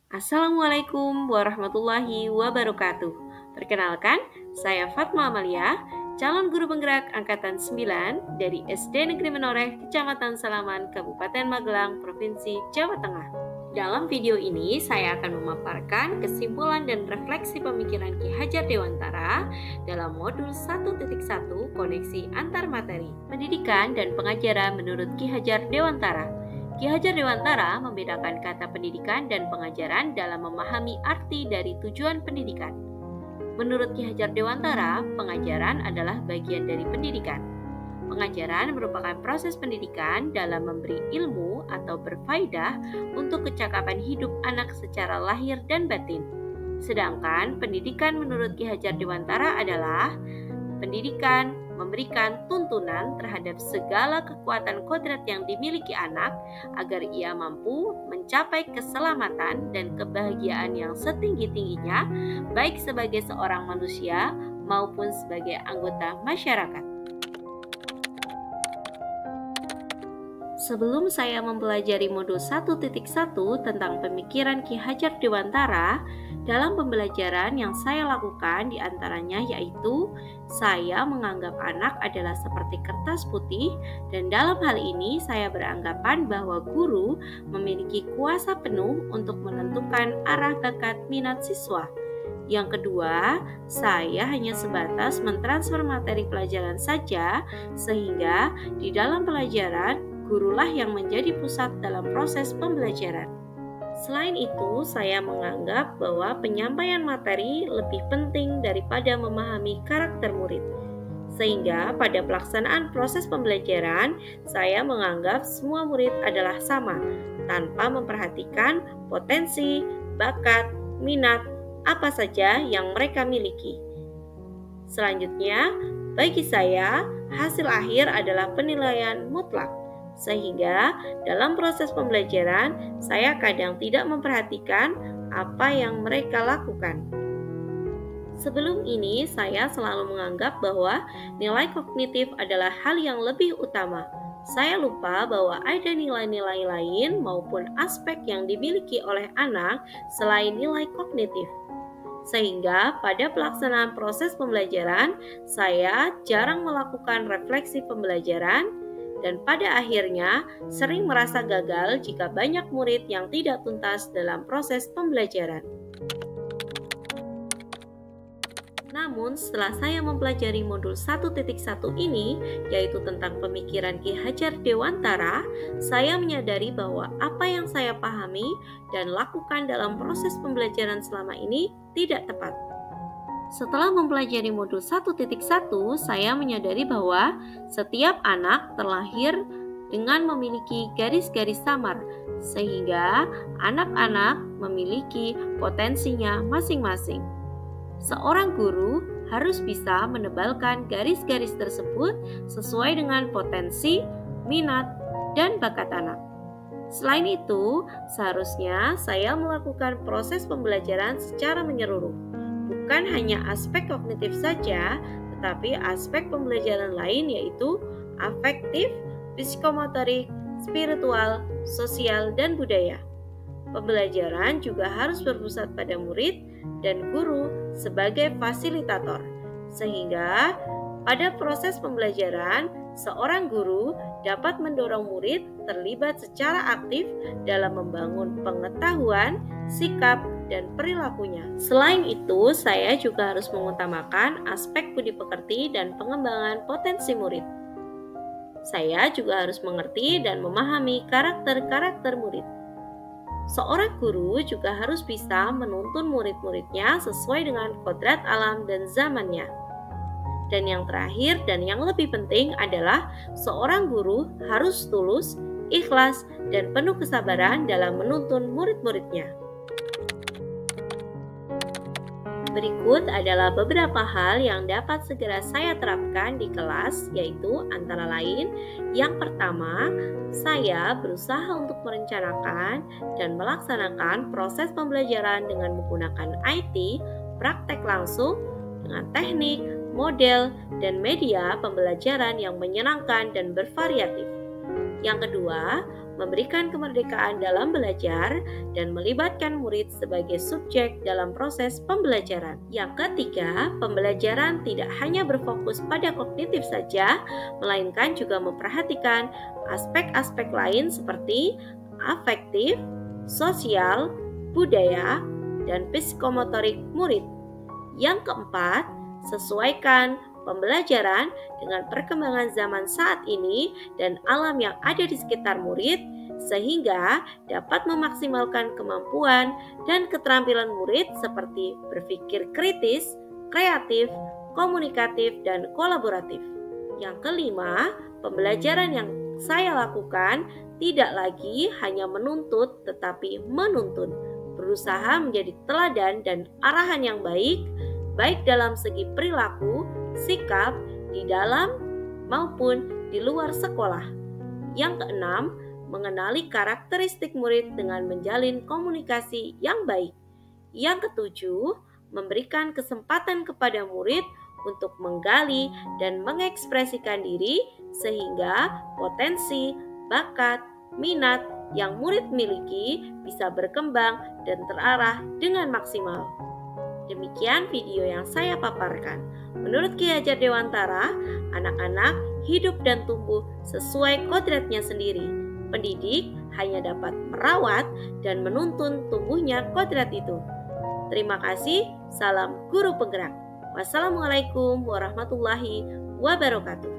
Assalamualaikum warahmatullahi wabarakatuh. Perkenalkan, saya Fatma Amalia, calon guru penggerak angkatan 9 dari SD Negeri Menoreh, Kecamatan Salaman, Kabupaten Magelang, Provinsi Jawa Tengah. Dalam video ini, saya akan memaparkan kesimpulan dan refleksi pemikiran Ki Hajar Dewantara dalam modul 1.1 Koneksi Antar Materi, Pendidikan dan Pengajaran menurut Ki Hajar Dewantara. Ki Hajar Dewantara membedakan kata pendidikan dan pengajaran dalam memahami arti dari tujuan pendidikan. Menurut Ki Hajar Dewantara, pengajaran adalah bagian dari pendidikan. Pengajaran merupakan proses pendidikan dalam memberi ilmu atau berfaedah untuk kecakapan hidup anak secara lahir dan batin. Sedangkan pendidikan menurut Ki Hajar Dewantara adalah pendidikan memberikan tuntunan terhadap segala kekuatan kodrat yang dimiliki anak agar ia mampu mencapai keselamatan dan kebahagiaan yang setinggi-tingginya baik sebagai seorang manusia maupun sebagai anggota masyarakat. Sebelum saya mempelajari modul 1.1 tentang pemikiran Ki Hajar Dewantara, dalam pembelajaran yang saya lakukan diantaranya yaitu saya menganggap anak adalah seperti kertas putih, dan dalam hal ini saya beranggapan bahwa guru memiliki kuasa penuh untuk menentukan arah bakat minat siswa. Yang kedua, saya hanya sebatas mentransfer materi pelajaran saja, sehingga di dalam pelajaran gurulah yang menjadi pusat dalam proses pembelajaran. Selain itu, saya menganggap bahwa penyampaian materi lebih penting daripada memahami karakter murid. Sehingga pada pelaksanaan proses pembelajaran, saya menganggap semua murid adalah sama, tanpa memperhatikan potensi, bakat, minat, apa saja yang mereka miliki. Selanjutnya, bagi saya, hasil akhir adalah penilaian mutlak. Sehingga dalam proses pembelajaran, saya kadang tidak memperhatikan apa yang mereka lakukan. Sebelum ini, saya selalu menganggap bahwa nilai kognitif adalah hal yang lebih utama. Saya lupa bahwa ada nilai-nilai lain maupun aspek yang dimiliki oleh anak selain nilai kognitif. Sehingga pada pelaksanaan proses pembelajaran, saya jarang melakukan refleksi pembelajaran, dan pada akhirnya sering merasa gagal jika banyak murid yang tidak tuntas dalam proses pembelajaran. Namun setelah saya mempelajari modul 1.1 ini, yaitu tentang pemikiran Ki Hajar Dewantara, saya menyadari bahwa apa yang saya pahami dan lakukan dalam proses pembelajaran selama ini tidak tepat. Setelah mempelajari modul 1.1, saya menyadari bahwa setiap anak terlahir dengan memiliki garis-garis samar, sehingga anak-anak memiliki potensinya masing-masing. Seorang guru harus bisa menebalkan garis-garis tersebut sesuai dengan potensi, minat, dan bakat anak. Selain itu, seharusnya saya melakukan proses pembelajaran secara menyeluruh. Bukan hanya aspek kognitif saja, tetapi aspek pembelajaran lain yaitu afektif, psikomotorik, spiritual, sosial, dan budaya. Pembelajaran juga harus berpusat pada murid dan guru sebagai fasilitator, sehingga pada proses pembelajaran, seorang guru dapat mendorong murid terlibat secara aktif dalam membangun pengetahuan, sikap, dan perilakunya. Selain itu, saya juga harus mengutamakan aspek budi pekerti dan pengembangan potensi murid. Saya juga harus mengerti dan memahami karakter-karakter murid. Seorang guru juga harus bisa menuntun murid-muridnya sesuai dengan kodrat alam dan zamannya. Dan yang terakhir dan yang lebih penting adalah seorang guru harus tulus, ikhlas, dan penuh kesabaran dalam menuntun murid-muridnya. Berikut adalah beberapa hal yang dapat segera saya terapkan di kelas, yaitu antara lain, yang pertama, saya berusaha untuk merencanakan dan melaksanakan proses pembelajaran dengan menggunakan IT, praktek langsung, dengan teknik, model, dan media pembelajaran yang menyenangkan dan bervariatif. Yang kedua, memberikan kemerdekaan dalam belajar, dan melibatkan murid sebagai subjek dalam proses pembelajaran. Yang ketiga, pembelajaran tidak hanya berfokus pada kognitif saja, melainkan juga memperhatikan aspek-aspek lain seperti afektif, sosial, budaya, dan psikomotorik murid. Yang keempat, sesuaikan pembelajaran dengan perkembangan zaman saat ini dan alam yang ada di sekitar murid sehingga dapat memaksimalkan kemampuan dan keterampilan murid seperti berpikir kritis, kreatif, komunikatif, dan kolaboratif. Yang kelima, pembelajaran yang saya lakukan tidak lagi hanya menuntut tetapi menuntun, berusaha menjadi teladan dan arahan yang baik dalam segi perilaku, sikap, di dalam maupun di luar sekolah. Yang keenam, mengenali karakteristik murid dengan menjalin komunikasi yang baik. Yang ketujuh, memberikan kesempatan kepada murid untuk menggali dan mengekspresikan diri sehingga potensi, bakat, minat yang murid miliki bisa berkembang dan terarah dengan maksimal. Demikian video yang saya paparkan. Menurut Ki Hajar Dewantara, anak-anak hidup dan tumbuh sesuai kodratnya sendiri. Pendidik hanya dapat merawat dan menuntun tumbuhnya kodrat itu. Terima kasih. Salam guru penggerak. Wassalamualaikum warahmatullahi wabarakatuh.